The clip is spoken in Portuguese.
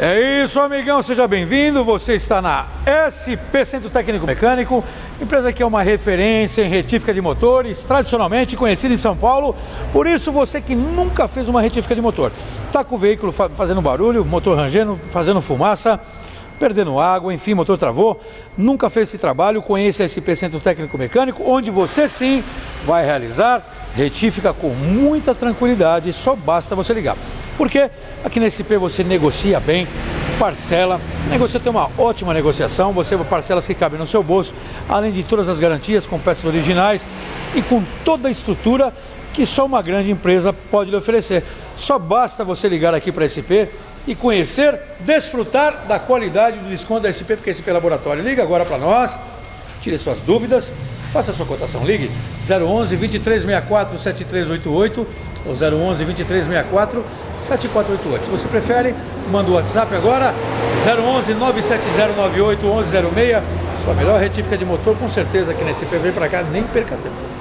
É isso, amigão, seja bem-vindo. Você está na SP Centro Técnico Mecânico, empresa que é uma referência em retífica de motores, tradicionalmente conhecida em São Paulo. Por isso, você que nunca fez uma retífica de motor, está com o veículo fazendo barulho, motor rangendo, fazendo fumaça, perdendo água, enfim, motor travou, nunca fez esse trabalho, conheça a SP Centro Técnico Mecânico, onde você sim vai realizar retífica com muita tranquilidade, só basta você ligar. Porque aqui na SP você negocia bem, parcela, negocia, tem uma ótima negociação, você parcelas que cabem no seu bolso, além de todas as garantias com peças originais e com toda a estrutura que só uma grande empresa pode lhe oferecer. Só basta você ligar aqui para a SP e conhecer, desfrutar da qualidade do desconto da SP, porque a SP Laboratório. Liga agora para nós, tire suas dúvidas, faça sua cotação, ligue 011 2364 7388 ou 011 2364 7488. Se você prefere, manda o WhatsApp agora, 011 97098 1106. Sua melhor retífica de motor, com certeza aqui na SP. Vem para cá, nem perca tempo.